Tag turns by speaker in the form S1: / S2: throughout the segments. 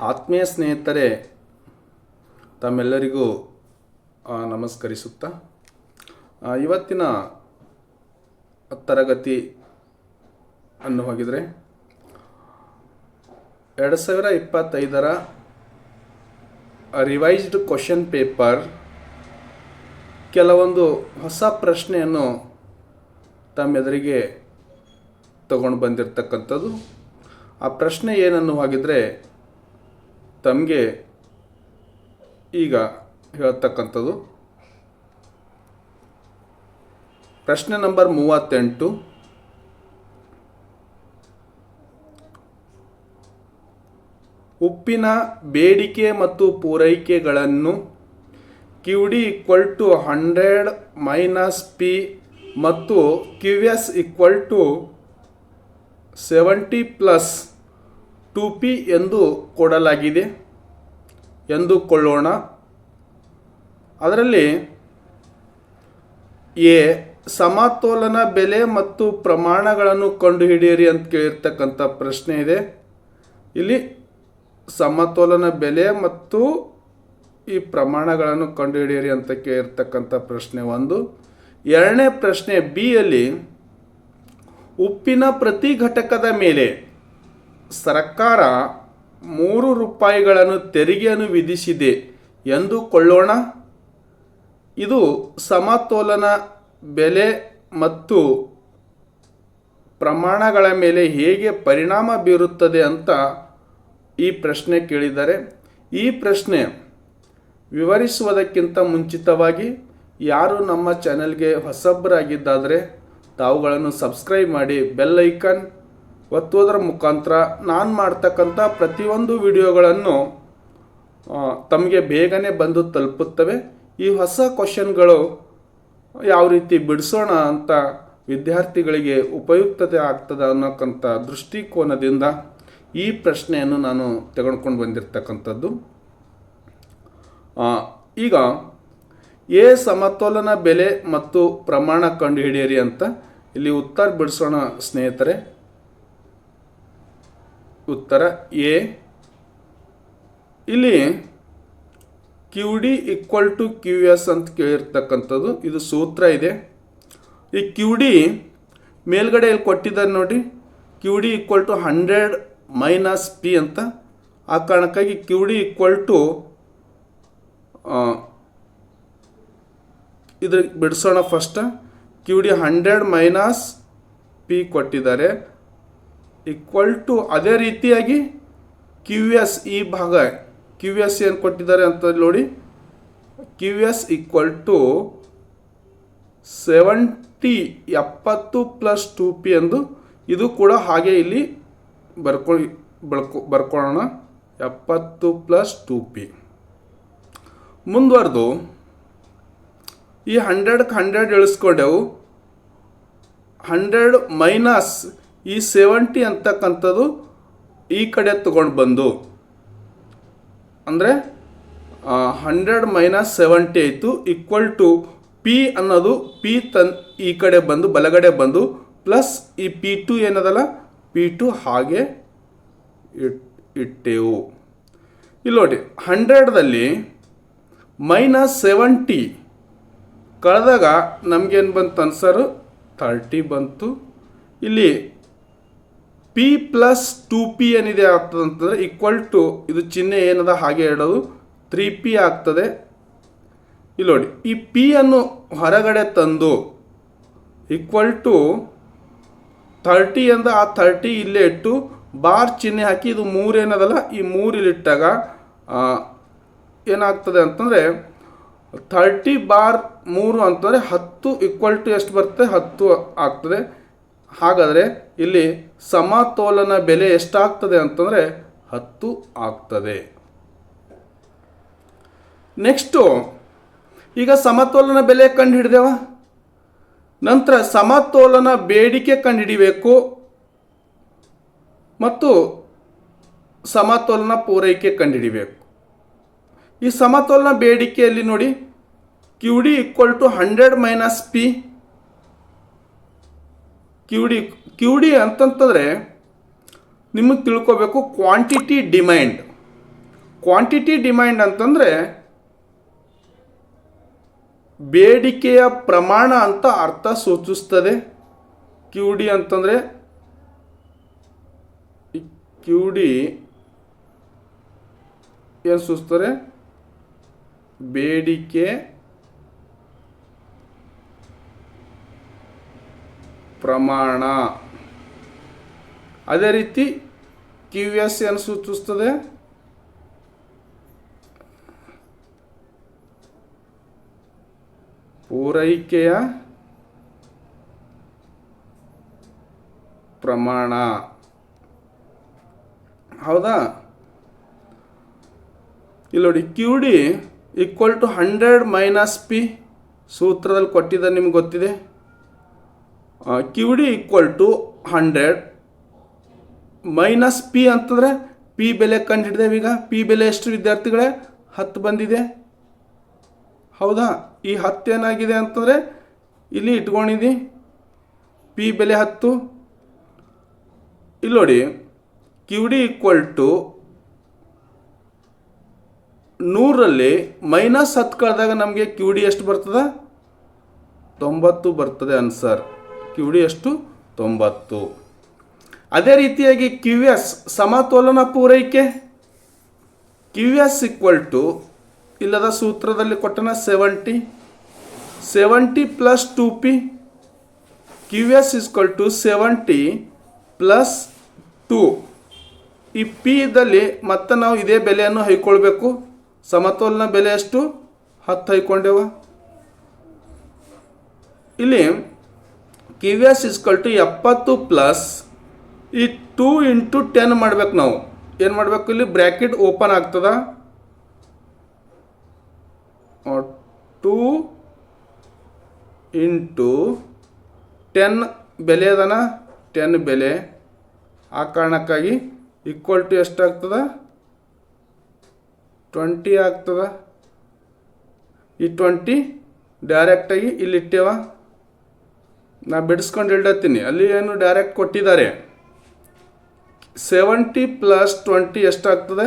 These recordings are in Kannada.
S1: ಆತ್ಮೀಯ ಸ್ನೇಹಿತರೆ, ತಮ್ಮೆಲ್ಲರಿಗೂ ನಮಸ್ಕರಿಸುತ್ತಾ ಇವತ್ತಿನ ತರಗತಿ ಅನ್ನು ಹೋಗಿದರೆ 2025ರ ರಿವೈಸ್ಡ್ ಕ್ವಶನ್ ಪೇಪರ್ ಕೆಲವೊಂದು ಹೊಸ ಪ್ರಶ್ನೆಯನ್ನು ತಮ್ಮೆದುರಿಗೆ ತಗೊಂಡು ಬಂದಿರತಕ್ಕಂಥದ್ದು. ಆ ಪ್ರಶ್ನೆ ಏನನ್ನು ಹಾಗಿದ್ರೆ ತಮಗೆ ಈಗ ಹೇಳ್ತಕ್ಕಂಥದ್ದು. ಪ್ರಶ್ನೆ ನಂಬರ್ 38. ಉಪ್ಪಿನ ಬೇಡಿಕೆ ಮತ್ತು ಪೂರೈಕೆಗಳನ್ನು QD = 100 - P ಮತ್ತು QS = 70 + 2P ಎಂದು ಕೊಡಲಾಗಿದೆ ಎಂದುಕೊಳ್ಳೋಣ. ಅದರಲ್ಲಿ ಎ ಸಮತೋಲನ ಬೆಲೆ ಮತ್ತು ಪ್ರಮಾಣಗಳನ್ನು ಕಂಡುಹಿಡಿಯಿರಿ ಅಂತ ಕೇಳಿರ್ತಕ್ಕಂಥ ಪ್ರಶ್ನೆ ಇದೆ. ಇಲ್ಲಿ ಸಮತೋಲನ ಬೆಲೆ ಮತ್ತು ಈ ಪ್ರಮಾಣಗಳನ್ನು ಕಂಡುಹಿಡಿಯಿರಿ ಅಂತ ಕೇಳಿರ್ತಕ್ಕಂಥ ಪ್ರಶ್ನೆ ಒಂದು. ಎರಡನೇ ಪ್ರಶ್ನೆ ಬಿ ಯಲ್ಲಿ ಉಪ್ಪಿನ ಪ್ರತಿ ಘಟಕದ ಮೇಲೆ ಸರ್ಕಾರ ₹3 ತೆರಿಗೆಯನ್ನು ವಿಧಿಸಿದೆ ಎಂದುಕೊಳ್ಳೋಣ. ಇದು ಸಮತೋಲನ ಬೆಲೆ ಮತ್ತು ಪ್ರಮಾಣಗಳ ಮೇಲೆ ಹೇಗೆ ಪರಿಣಾಮ ಬೀರುತ್ತದೆ ಅಂತ ಈ ಪ್ರಶ್ನೆ ಕೇಳಿದ್ದಾರೆ. ಈ ಪ್ರಶ್ನೆ ವಿವರಿಸುವುದಕ್ಕಿಂತ ಮುಂಚಿತವಾಗಿ ಯಾರು ನಮ್ಮ ಚಾನೆಲ್ಗೆ ಹೊಸಬರಾಗಿದ್ದಾದರೆ ತಾವುಗಳನ್ನು ಸಬ್ಸ್ಕ್ರೈಬ್ ಮಾಡಿ ಬೆಲ್ ಐಕನ್ ಒತ್ತುವುದರ ಮುಖಾಂತರ ನಾನು ಮಾಡ್ತಕ್ಕಂಥ ಪ್ರತಿಯೊಂದು ವಿಡಿಯೋಗಳನ್ನು ತಮಗೆ ಬೇಗನೆ ಬಂದು ತಲುಪುತ್ತವೆ. ಈ ಹೊಸ ಕ್ವಶನ್ಗಳು ಯಾವ ರೀತಿ ಬಿಡಿಸೋಣ ಅಂತ ವಿದ್ಯಾರ್ಥಿಗಳಿಗೆ ಉಪಯುಕ್ತತೆ ಆಗ್ತದೆ ಅನ್ನೋಕ್ಕಂಥ ದೃಷ್ಟಿಕೋನದಿಂದ ಈ ಪ್ರಶ್ನೆಯನ್ನು ನಾನು ತೆಗೆದುಕೊಂಡು ಬಂದಿರತಕ್ಕಂಥದ್ದು. ಈಗ ಎ ಸಮತೋಲನ ಬೆಲೆ ಮತ್ತು ಪ್ರಮಾಣ ಕಂಡುಹಿಡಿಯಿರಿ ಅಂತ ಇಲ್ಲಿ ಉತ್ತರ ಬಿಡಿಸೋಣ ಸ್ನೇಹಿತರೆ. ಉತ್ತರ ಎ. ಇಲ್ಲಿ QD = QS ಅಂತ ಕೇಳಿರ್ತಕ್ಕಂಥದ್ದು ಇದು ಸೂತ್ರ ಇದೆ. ಈ QD ಮೇಲ್ಗಡೆ ಇಲ್ಲಿ ಕೊಟ್ಟಿದ್ದಾರೆ ನೋಡಿ, QD = 100 - P ಅಂತ. ಆ ಕಾರಣಕ್ಕಾಗಿ QD ಇದ್ರ ಬಿಡಿಸೋಣ. ಫಸ್ಟ್ QD 100 - P ಕೊಟ್ಟಿದ್ದಾರೆ = ಅದೇ ರೀತಿಯಾಗಿ QS ಈ ಭಾಗ QS ಏನು ಕೊಟ್ಟಿದ್ದಾರೆ ಅಂತ ನೋಡಿ, QS = 70 + 2P ಎಂದು. ಇದು ಕೂಡ ಹಾಗೆ ಇಲ್ಲಿ ಬರ್ಕೊಳ್ಳೋಣ 70 + 2P. ಮುಂದುವರೆದು ಈ 100ಕ್ಕೆ 100 ಇಳಿಸ್ಕೊಂಡೆವು. 100 ಮೈನಸ್ ಈ 70 ಅಂತಕ್ಕಂಥದ್ದು ಈ ಕಡೆ ತಗೊಂಡು ಬಂದು ಅಂದರೆ 100 - 70 ಆಯಿತು = P ಅನ್ನೋದು P ಈ ಕಡೆ ಬಂದು ಬಲಗಡೆ ಬಂದು ಪ್ಲಸ್ ಈ P2 ಏನದಲ್ಲ P2 ಹಾಗೆ ಇಟ್ಟೆವು. ಇಲ್ಲಿ ನೋಡಿ 100ದಲ್ಲಿ -70 ಕಳೆದಾಗ ನಮಗೇನು ಬಂತು ಆನ್ಸರು 30 ಬಂತು. ಇಲ್ಲಿ P + 2P ಏನಿದೆ ಆಗ್ತದೆ ಅಂತಂದರೆ = ಇದು ಚಿಹ್ನೆ ಏನದ ಹಾಗೆ ಇಡೋದು 3P ಆಗ್ತದೆ. ಇಲ್ಲಿ ನೋಡಿ ಈ P ಅನ್ನು ಹೊರಗಡೆ ತಂದು =30 ಅಂದ ಆ 30 ಇಲ್ಲೇ ಇಟ್ಟು ಬಾರ್ ಚಿಹ್ನೆ ಹಾಕಿ ಇದು 3 ಏನದಲ್ಲ ಈ 3 ಇಲ್ಲಿಟ್ಟಾಗ ಏನಾಗ್ತದೆ ಅಂತಂದರೆ 30/3 ಅಂತಂದರೆ 10 = ಎಷ್ಟು ಬರುತ್ತೆ 10 ಆಗ್ತದೆ. ಹಾಗಾದರೆ ಇಲ್ಲಿ ಸಮತೋಲನ ಬೆಲೆ ಎಷ್ಟಾಗ್ತದೆ ಅಂತಂದರೆ 10 ಆಗ್ತದೆ. ನೆಕ್ಸ್ಟು ಈಗ ಸಮತೋಲನ ಬೆಲೆ ಕಂಡು ಹಿಡಿದೇವ. ನಂತರ ಸಮತೋಲನ ಬೇಡಿಕೆ ಕಂಡುಹಿಡಿಬೇಕು ಮತ್ತು ಸಮತೋಲನ ಪೂರೈಕೆ ಕಂಡುಹಿಡಿಬೇಕು. ಈ ಸಮತೋಲನ ಬೇಡಿಕೆಯಲ್ಲಿ ನೋಡಿ QD = 100 - P. QD ಅಂತಂತಂದರೆ ನಿಮಗೆ ತಿಳ್ಕೋಬೇಕು ಕ್ವಾಂಟಿಟಿ ಡಿಮ್ಯಾಂಡ್. ಕ್ವಾಂಟಿಟಿ ಡಿಮ್ಯಾಂಡ್ ಅಂತಂದರೆ ಬೇಡಿಕೆಯ ಪ್ರಮಾಣ ಅಂತ ಅರ್ಥ ಸೂಚಿಸ್ತದೆ. ಕ್ಯೂ ಡಿ ಅಂತಂದರೆ ಕ್ಯೂ ಡಿ ಏನು ಸೂಚಿಸ್ತಾರೆ? ಬೇಡಿಕೆ ಪ್ರಮಾಣ. ಅದೇ ರೀತಿ ಕ್ಯೂ ಎಸ್ ಏನು ಸೂಚಿಸ್ತದೆ? ಪೂರೈಕೆಯ ಪ್ರಮಾಣ. ಹೌದಾ? ಇಲ್ಲಿ ನೋಡಿ, Q D equal to 100 minus P ಸೂತ್ರದಲ್ಲಿ ಕೊಟ್ಟಿದ್ದ ನಿಮ್ಗೆ ಗೊತ್ತಿದೆ. Q D equal to 100 minus P ಅಂತಂದರೆ ಪಿ ಬೆಲೆ ಕಂಡು ಹಿಡಿದೇವೆ. ಈಗ ಪಿ ಬೆಲೆ ಎಷ್ಟು ವಿದ್ಯಾರ್ಥಿಗಳೇ? 10 ಬಂದಿದೆ. ಹೌದಾ? ಈ 10 ಏನಾಗಿದೆ ಅಂತಂದರೆ ಇಲ್ಲಿ ಇಟ್ಕೊಂಡಿದ್ದಿ, ಪಿ ಬೆಲೆ 10. ಇಲ್ಲಿ ನೋಡಿ, ಕ್ಯೂ ಡಿ ಈಕ್ವಲ್ ಟು 100ರಲ್ಲಿ ಮೈನಸ್ 10 ಕಳೆದಾಗ ನಮಗೆ ಕ್ಯೂ ಡಿ ಎಷ್ಟು ಬರ್ತದೆ? 90 ಬರ್ತದೆ ಆನ್ಸರ್. ಕ್ಯೂ ಡಿ ಎಷ್ಟು? 90. ಅದೇ ರೀತಿಯಾಗಿ ಕ್ಯೂ ಎಸ್ ಸಮತೋಲನ ಪೂರೈಕೆ. ಕ್ಯೂ ಎಸ್ ಈಕ್ವಲ್ ಟು ಇಲ್ಲದ ಸೂತ್ರದಲ್ಲಿ ಕೊಟ್ಟನ 70 plus 2p. Q S equal to 70 plus 2. ಈ ಪಿ ಇದ್ದಲ್ಲಿ ಮತ್ತೆ ನಾವು ಇದೇ ಬೆಲೆಯನ್ನು ಹೈಕೊಳ್ಬೇಕು. ಸಮತೋಲನ ಬೆಲೆ ಎಷ್ಟು? 10 ಹೈಕೊಂಡೇವ. ಇಲ್ಲಿ Q S equal to 70 plus ಈ 2 ಇಂಟು 10 ಮಾಡ್ಬೇಕು. ನಾವು ಏನು ಮಾಡಬೇಕು? ಇಲ್ಲಿ ಬ್ರ್ಯಾಕೆಟ್ ಓಪನ್ ಆಗ್ತದ. 2 ಇಂಟು 10 ಬೆಲೆ ಅದನ, 10 ಬೆಲೆ. ಆ ಕಾರಣಕ್ಕಾಗಿ ಈಕ್ವಲ್ ಟು ಎಷ್ಟಾಗ್ತದ? 20 ಆಗ್ತದ. ಈ 20 ಡೈರೆಕ್ಟಾಗಿ ಇಲ್ಲಿ ಇಟ್ಟೇವ. ನಾ ಬಿಡಿಸ್ಕೊಂಡು ಹೇಳ್ತೀನಿ, ಅಲ್ಲಿ ಏನು ಡೈರೆಕ್ಟ್ ಕೊಟ್ಟಿದ್ದಾರೆ. 70 ಪ್ಲಸ್ 20 ಎಷ್ಟಾಗ್ತದೆ?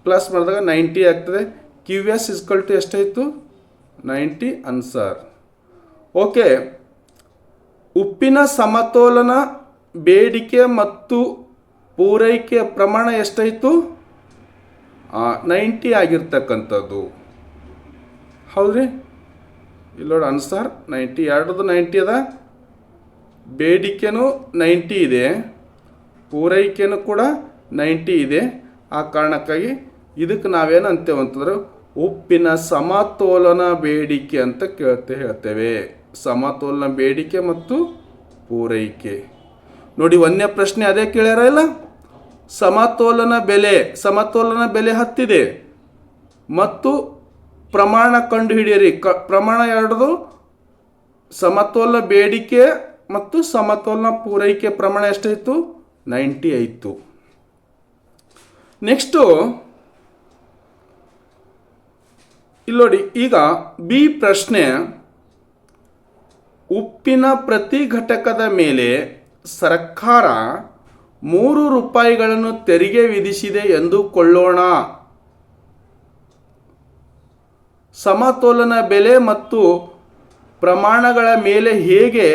S1: ಪ್ಲಸ್ ಮಾಡಿದಾಗ 90 ಆಗ್ತದೆ. ಕ್ಯೂ ಎಸ್ ಇಸ್ಕಲ್ ಟು ಎಷ್ಟಾಯಿತು? 90 ಆನ್ಸರ್. ಓಕೆ. ಉಪ್ಪಿನ ಸಮತೋಲನ ಬೇಡಿಕೆ ಮತ್ತು ಪೂರೈಕೆಯ ಪ್ರಮಾಣ ಎಷ್ಟಾಯಿತು? 90 ಆಗಿರ್ತಕ್ಕಂಥದ್ದು. ಹೌದ್ರಿ? ಇಲ್ಲಿ ನೋಡಿ ಆನ್ಸರ್ 90. ಎರಡದು 90 ಅದ. ಬೇಡಿಕೆನೂ 90 ಇದೆ, ಪೂರೈಕೆನೂ ಕೂಡ 90 ಇದೆ. ಆ ಕಾರಣಕ್ಕಾಗಿ ಇದಕ್ಕೆ ನಾವೇನು ಅಂತೇವೆ ಅಂತಂದ್ರೆ ಉಪ್ಪಿನ ಸಮತೋಲನ ಬೇಡಿಕೆ ಅಂತ ಹೇಳ್ತೇವೆ. ಸಮತೋಲನ ಬೇಡಿಕೆ ಮತ್ತು ಪೂರೈಕೆ. ನೋಡಿ, ಒಂದನೇ ಪ್ರಶ್ನೆ ಅದೇ ಕೇಳ್ಯಾರ ಇಲ್ಲ? ಸಮತೋಲನ ಬೆಲೆ 10 ಇದೆ ಮತ್ತು ಪ್ರಮಾಣ ಕಂಡು ಹಿಡಿಯಿರಿ. ಪ್ರಮಾಣ ಎರಡದು ಸಮತೋಲನ ಬೇಡಿಕೆ ಮತ್ತು ಸಮತೋಲನ ಪೂರೈಕೆ ಪ್ರಮಾಣ ಎಷ್ಟಾಯಿತು? 90 ಆಯಿತು. ನೆಕ್ಸ್ಟು ಇಲ್ಲಿ ನೋಡಿ, ಈಗ ಬಿ ಪ್ರಶ್ನೆ, ಉಪ್ಪಿನ ಪ್ರತಿ ಘಟಕದ ಮೇಲೆ ಸರ್ಕಾರ 3 ರೂಪಾಯಿಗಳನ್ನು ತೆರಿಗೆ ವಿಧಿಸಿದೆ ಎಂದುಕೊಳ್ಳೋಣ. ಸಮತೋಲನ ಬೆಲೆ ಮತ್ತು ಪ್ರಮಾಣಗಳ ಮೇಲೆ ಹೇಗೆ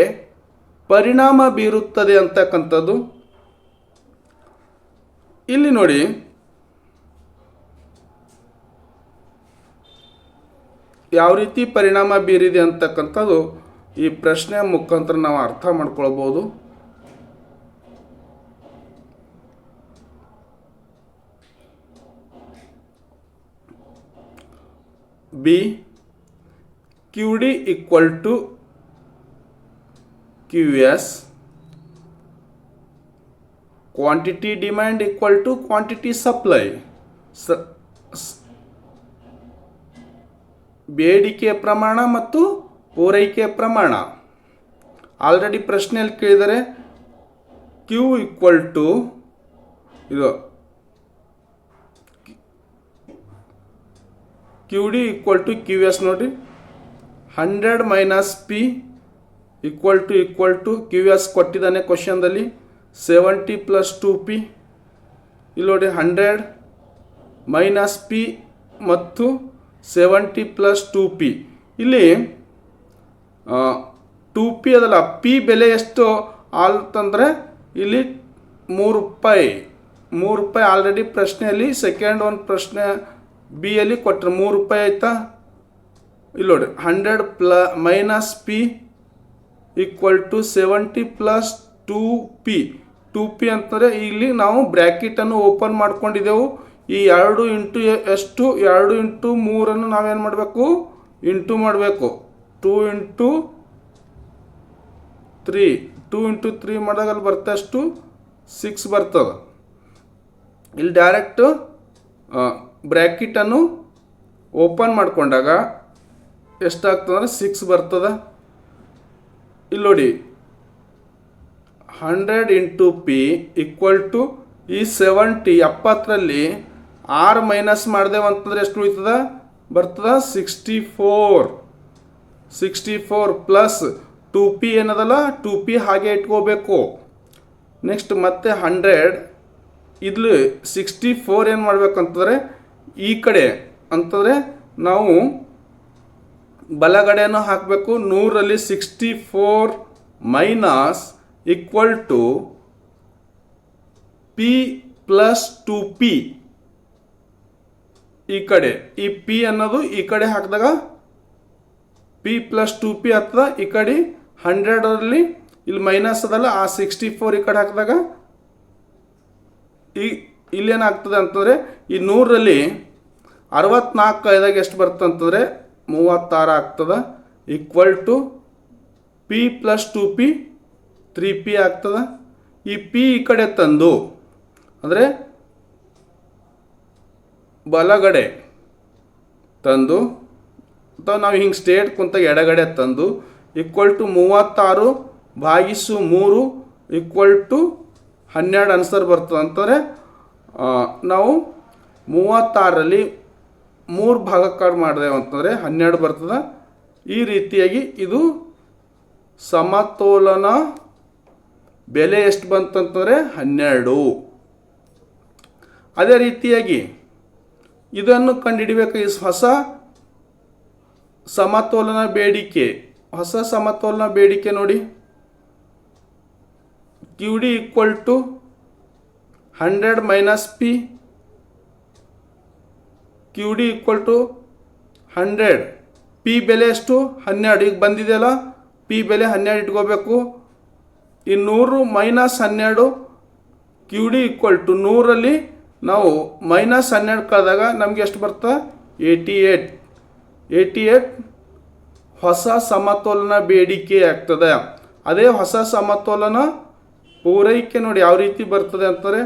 S1: ಪರಿಣಾಮ ಬೀರುತ್ತದೆ ಅಂತಕ್ಕಂಥದ್ದು. ಇಲ್ಲಿ ನೋಡಿ, ಯಾವ ರೀತಿ ಪರಿಣಾಮ ಬೀರಿದೆ ಅಂತಕ್ಕಂಥದ್ದು ಈ ಪ್ರಶ್ನೆಯ ಮುಖಾಂತರ ನಾವು ಅರ್ಥ ಮಾಡ್ಕೊಳ್ಬೋದು. B, Q D equal to Q S, quantity demand equal to quantity supply. ಬೇಡಿಕೆಯ ಪ್ರಮಾಣ ಮತ್ತು ಪೂರೈಕೆಯ ಪ್ರಮಾಣ. ಆಲ್ರೆಡಿ ಪ್ರಶ್ನೆಯಲ್ಲಿ ಕೇಳಿದರೆ ಕ್ಯೂ ಈಕ್ವಲ್ ಟು ಇದು Q D equal to Q S. ನೋಡಿ, 100 minus P equal to Q S ಕೊಟ್ಟಿದ್ದಾನೆ ಕ್ವಶನ್ದಲ್ಲಿ. 70 ಪ್ಲಸ್ 2p. ಇಲ್ಲಿ ನೋಡಿ, 100 ಮೈನಸ್ ಪಿ ಮತ್ತು 70 ಪ್ಲಸ್ 2p. ಇಲ್ಲಿ 2p ಅದಲ್ಲ, ಪಿ ಬೆಲೆ ಎಷ್ಟು ಅಂತಂದರೆ ಇಲ್ಲಿ ₹3. ₹3 ಆಲ್ರೆಡಿ ಪ್ರಶ್ನೆಯಲ್ಲಿ ಸೆಕೆಂಡ್ ಒಂದು ಪ್ರಶ್ನೆ ಬಿ ಯಲ್ಲಿ ಕೊಟ್ಟರೆ ₹3 ಆಯಿತಾ. ಇಲ್ಲಿ ನೋಡಿ 100 minus P equal to 70 plus 2p ಅಂತಂದರೆ ಇಲ್ಲಿ ನಾವು ಬ್ರ್ಯಾಕೆಟನ್ನು ಓಪನ್ ಮಾಡ್ಕೊಂಡಿದ್ದೆವು. ಈ 2 ಇಂಟು ಎಷ್ಟು, 2 ಇಂಟು 3 ನಾವೇನು ಮಾಡಬೇಕು, ಇಂಟು ಮಾಡಬೇಕು. 2 ಇಂಟು 3 ಮಾಡಿದಾಗ ಅಲ್ಲಿ ಬರ್ತಾ ಅಷ್ಟು 6 ಬರ್ತದೆ. ಇಲ್ಲಿ ಡೈರೆಕ್ಟ್ ಬ್ರ್ಯಾಕೆಟನ್ನು ಓಪನ್ ಮಾಡ್ಕೊಂಡಾಗ ಎಷ್ಟಾಗ್ತದೆ 6 ಬರ್ತದೆ. ಇಲ್ಲಿ ನೋಡಿ 100 ಇಂಟು ಪಿ ಈಕ್ವಲ್ ಟು ಈ 70 70ರಲ್ಲಿ 6 ಮೈನಸ್ ಮಾಡಿದೆವು ಅಂತಂದರೆ ಎಷ್ಟು ಉಳಿತದ, ಬರ್ತದ 64 ಪ್ಲಸ್ 2p ಏನದಲ್ಲ 2p ಹಾಗೆ ಇಟ್ಕೋಬೇಕು. ನೆಕ್ಸ್ಟ್ ಮತ್ತೆ 100 ಇಲ್ಲಿ 64 ಏನು ಮಾಡ್ಬೇಕಂತಂದರೆ ಈ ಕಡೆ ಅಂತಂದರೆ ನಾವು ಬಲಗಡೆಯನ್ನು ಹಾಕಬೇಕು. 100ರಲ್ಲಿ 64 minus equal to P plus 2p. ಈ ಕಡೆ ಈ ಪಿ ಅನ್ನೋದು ಈ ಕಡೆ ಹಾಕಿದಾಗ ಪಿ ಪ್ಲಸ್ 2p ಆಗ್ತದ. ಈ ಕಡೆ 100ರಲ್ಲಿ ಇಲ್ಲಿ ಮೈನಸ್ ಅದಲ್ಲ, ಆ 64 ಈ ಕಡೆ ಹಾಕಿದಾಗ ಇಲ್ಲೇನಾಗ್ತದೆ ಅಂತಂದರೆ ಈ 100ರಲ್ಲಿ 64 ಐದಾಗ ಎಷ್ಟು ಬರ್ತದೆ ಅಂತಂದರೆ 36 ಆಗ್ತದೆ. Equal to P plus 2p 3p ಆಗ್ತದೆ. ಈ ಪಿ ಈ ಕಡೆ ತಂದು ಅಂದರೆ ಬಲಗಡೆ ತಂದು ಅಥವಾ ನಾವು ಹಿಂಗೆ ಸ್ಟೇಟ್ ಕುಂತಾಗ ಎಡಗಡೆ ತಂದು ಈಕ್ವಲ್ ಟು 36 ಭಾಗಿಸು 3 ಈಕ್ವಲ್ ಟು 12 ಆನ್ಸರ್ ಬರ್ತದೆ. ಅಂತಂದರೆ ನಾವು 36ರಲ್ಲಿ 3 ಭಾಗಕ್ಕಾಗಿ ಮಾಡಿದೆವು ಅಂತಂದರೆ 12 ಬರ್ತದೆ. ಈ ರೀತಿಯಾಗಿ ಇದು ಸಮತೋಲನ ಬೆಲೆ ಎಷ್ಟು ಬಂತಂತಂದರೆ 12. ಅದೇ ರೀತಿಯಾಗಿ ಇದನ್ನು ಕಂಡುಹಿಡಿಬೇಕು. ಈ ಹೊಸ ಸಮತೋಲನ ಬೇಡಿಕೆ ನೋಡಿ, Q D equal to 100 minus P, Q D equal to 100, P ಬೆಲೆ ಎಷ್ಟು 12. ಈಗ ಬಂದಿದೆಯಲ್ಲ ಪಿ ಬೆಲೆ 12 ಇಟ್ಕೋಬೇಕು. ಈ 100 ಮೈನಸ್ 12 ಕ್ಯೂ ಡಿ ಈಕ್ವಲ್ ಟು 100ರಲ್ಲಿ ನಾವು ಮೈನಸ್ 12 ಕಳೆದಾಗ ನಮಗೆ ಎಷ್ಟು ಬರ್ತಾ 88 ಹೊಸ ಸಮತೋಲನ ಬೇಡಿಕೆ ಆಗ್ತದೆ. ಅದೇ ಹೊಸ ಸಮತೋಲನ ಪೂರೈಕೆ ನೋಡಿ ಯಾವ ರೀತಿ ಬರ್ತದೆ ಅಂತಾರೆ.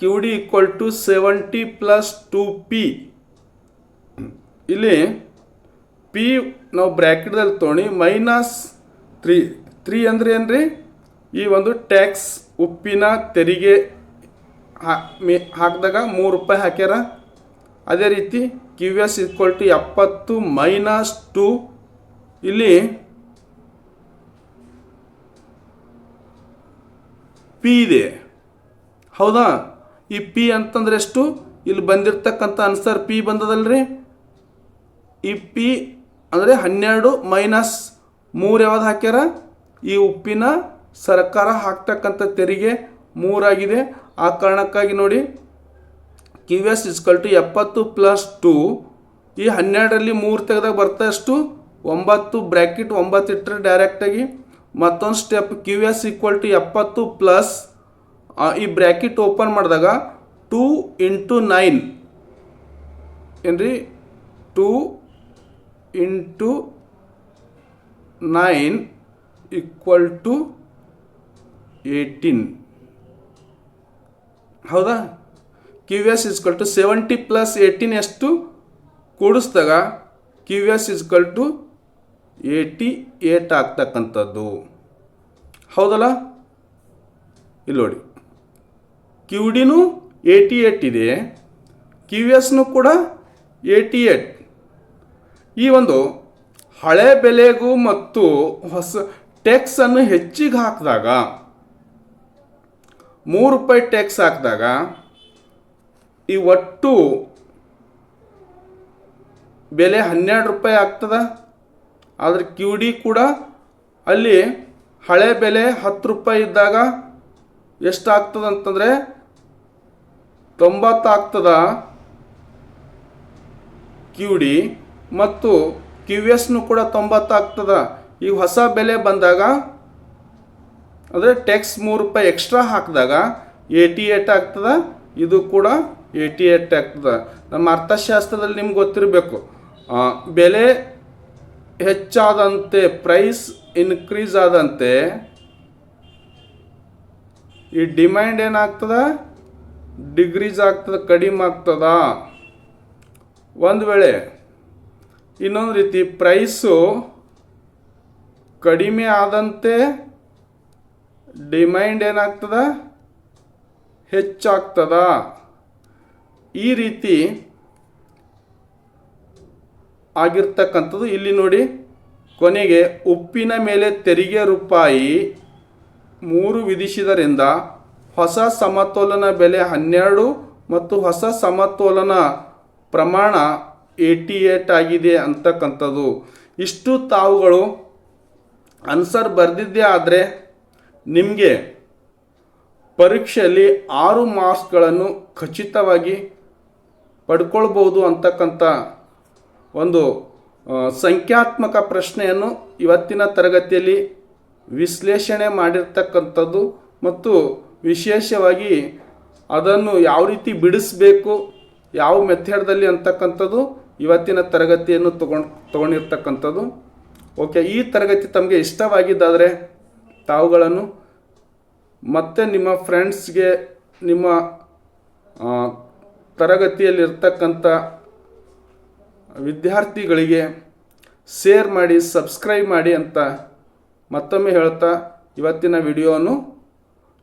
S1: Q D equal to 70 plus 2p. ಇಲ್ಲಿ ಪಿ ನಾವು ಬ್ರ್ಯಾಕೆಟ್ದಲ್ಲಿ ತೊಗೊಂಡು ಮೈನಸ್ 3 ಅಂದರೆ ಏನ್ರಿ, ಈ ಒಂದು ಟ್ಯಾಕ್ಸ್ ಉಪ್ಪಿನ ತೆರಿಗೆ ಹಾಕಿದಾಗ ₹3 ಹಾಕ್ಯಾರ. ಅದೇ ರೀತಿ Q S equal to 70 minus 2. ಇಲ್ಲಿ ಪಿ ಇದೆ ಹೌದಾ. ಈ ಪಿ ಅಂತಂದ್ರೆ ಎಷ್ಟು, ಇಲ್ಲಿ ಬಂದಿರತಕ್ಕಂಥ ಆನ್ಸರ್ ಪಿ ಬಂದದಲ್ರಿ. ಈ ಪಿ ಅಂದರೆ 12 ಮೈನಸ್ 3 ಯಾವ್ದು ಹಾಕ್ಯಾರ, ಈ ಉಪ್ಪಿನ ಸರ್ಕಾರ ಹಾಕ್ತಕ್ಕಂಥ ತೆರಿಗೆ 3 ಆಗಿದೆ. ಆ ಕಾರಣಕ್ಕಾಗಿ ನೋಡಿ Q S equal to 70 plus 2. ಈ 12ರಲ್ಲಿ 3 ತೆಗೆದಾಗ ಬರ್ತಾ ಎಷ್ಟು 9, ಬ್ರ್ಯಾಕೆಟ್ 9 ಇಟ್ಟರೆ ಡೈರೆಕ್ಟಾಗಿ ಮತ್ತೊಂದು step Q S equal to 70 plus ಈ ಬ್ರ್ಯಾಕೆಟ್ ಓಪನ್ ಮಾಡಿದಾಗ 2 ಇಂಟು 9 ಏನ್ರಿ, 2 ಇಂಟು 9 ಈಕ್ವಲ್ ಟು 18 ಹೌದಾ. Q S equal to 70 plus 18 ಎಷ್ಟು ಕೂಡಿಸಿದಾಗ ಕ್ಯೂ ಎಸ್ ಇಸ್ಕಲ್ ಟು 88 ಆಗ್ತಕ್ಕಂಥದ್ದು ಹೌದಲ್ಲ. ಇಲ್ಲಿ ನೋಡಿ ಕ್ಯೂ ಡಿನೂ 88 ಇದೆ, ಕ್ಯೂ ಎಸ್ನು ಕೂಡ 88. ಈ ಒಂದು ಹಳೆ ಬೆಲೆಗೂ ಮತ್ತು ಹೊಸ ಟ್ಯಾಕ್ಸನ್ನು ಹೆಚ್ಚಿಗೆ ಹಾಕಿದಾಗ ₹3 ಟ್ಯಾಕ್ಸ್ ಹಾಕಿದಾಗ ಈ ಒಟ್ಟು ಬೆಲೆ 12 ರೂಪಾಯಿ ಆಗ್ತದೆ. ಆದರೆ ಕ್ಯೂ ಡಿ ಕೂಡ ಅಲ್ಲಿ ಹಳೆ ಬೆಲೆ 10 ರೂಪಾಯಿ ಇದ್ದಾಗ ಎಷ್ಟು ಆಗ್ತದೆ ಅಂತಂದರೆ 90 ಆಗ್ತದ ಕ್ಯೂ ಡಿ, ಮತ್ತು ಕ್ಯೂ ಎಸ್ನು ಕೂಡ 90 ಆಗ್ತದ. ಈ ಹೊಸ ಬೆಲೆ ಬಂದಾಗ ಅಂದರೆ ಟ್ಯಾಕ್ಸ್ 3 ರೂಪಾಯಿ ಎಕ್ಸ್ಟ್ರಾ ಹಾಕಿದಾಗ 88 ಆಗ್ತದೆ. ಇದು ಕೂಡ 88 ಆಗ್ತದೆ. ನಮ್ಮ ಅರ್ಥಶಾಸ್ತ್ರದಲ್ಲಿ ನಿಮ್ಗೆ ಗೊತ್ತಿರಬೇಕು, ಬೆಲೆ ಹೆಚ್ಚಾದಂತೆ, ಪ್ರೈಸ್ ಇನ್ಕ್ರೀಸ್ ಆದಂತೆ ಈ ಡಿಮ್ಯಾಂಡ್ ಏನಾಗ್ತದೆ, ಡಿಗ್ರೀಸ್ ಆಗ್ತದೆ, ಕಡಿಮೆ ಆಗ್ತದ. ಒಂದು ವೇಳೆ ಇನ್ನೊಂದು ರೀತಿ ಪ್ರೈಸು ಕಡಿಮೆ ಆದಂತೆ ಡಿಮ್ಯಾಂಡ್ ಏನಾಗ್ತದ, ಹೆಚ್ಚಾಗ್ತದ. ಈ ರೀತಿ ಆಗಿರ್ತಕ್ಕಂಥದ್ದು ಇಲ್ಲಿ ನೋಡಿ. ಕೊನೆಗೆ ಉಪ್ಪಿನ ಮೇಲೆ ತೆರಿಗೆ ರೂಪಾಯಿ 3 ವಿಧಿಸಿದರಿಂದ ಹೊಸ ಸಮತೋಲನ ಬೆಲೆ 12 ಮತ್ತು ಹೊಸ ಸಮತೋಲನ ಪ್ರಮಾಣ 88 ಆಗಿದೆ ಅಂತಕ್ಕಂಥದ್ದು. ಇಷ್ಟು ತಾವುಗಳು ಆನ್ಸರ್ ಬರೆದಿದ್ದೇ ಆದರೆ ನಿಮಗೆ ಪರೀಕ್ಷೆಯಲ್ಲಿ 6 ಮಾರ್ಕ್ಸ್ಗಳನ್ನು ಖಚಿತವಾಗಿ ಪಡ್ಕೊಳ್ಬೋದು ಅಂತಕ್ಕಂಥ ಒಂದು ಸಂಖ್ಯಾತ್ಮಕ ಪ್ರಶ್ನೆಯನ್ನು ಇವತ್ತಿನ ತರಗತಿಯಲ್ಲಿ ವಿಶ್ಲೇಷಣೆ ಮಾಡಿರ್ತಕ್ಕಂಥದ್ದು, ಮತ್ತು ವಿಶೇಷವಾಗಿ ಅದನ್ನು ಯಾವ ರೀತಿ ಬಿಡಿಸಬೇಕು, ಯಾವ ಮೆಥಡ್ದಲ್ಲಿ ಅಂತಕ್ಕಂಥದ್ದು ಇವತ್ತಿನ ತರಗತಿಯನ್ನು ತಗೊಂಡಿರ್ತಕ್ಕಂಥದ್ದು. ಓಕೆ, ಈ ತರಗತಿ ತಮಗೆ ಇಷ್ಟವಾಗಿದ್ದಾದರೆ ತಾವುಗಳನ್ನು ಮತ್ತೆ ನಿಮ್ಮ ಫ್ರೆಂಡ್ಸ್ಗೆ, ನಿಮ್ಮ ತರಗತಿಯಲ್ಲಿರ್ತಕ್ಕಂಥ ವಿದ್ಯಾರ್ಥಿಗಳಿಗೆ ಶೇರ್ ಮಾಡಿ, ಸಬ್ಸ್ಕ್ರೈಬ್ ಮಾಡಿ ಅಂತ ಮತ್ತೊಮ್ಮೆ ಹೇಳ್ತಾ ಇವತ್ತಿನ ವಿಡಿಯೋವನ್ನು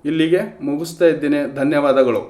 S1: ಇಲ್ಲಿಗೆ ಮುಗಿಸ್ತಾ ಇದ್ದೇನೆ. ಧನ್ಯವಾದಗಳು.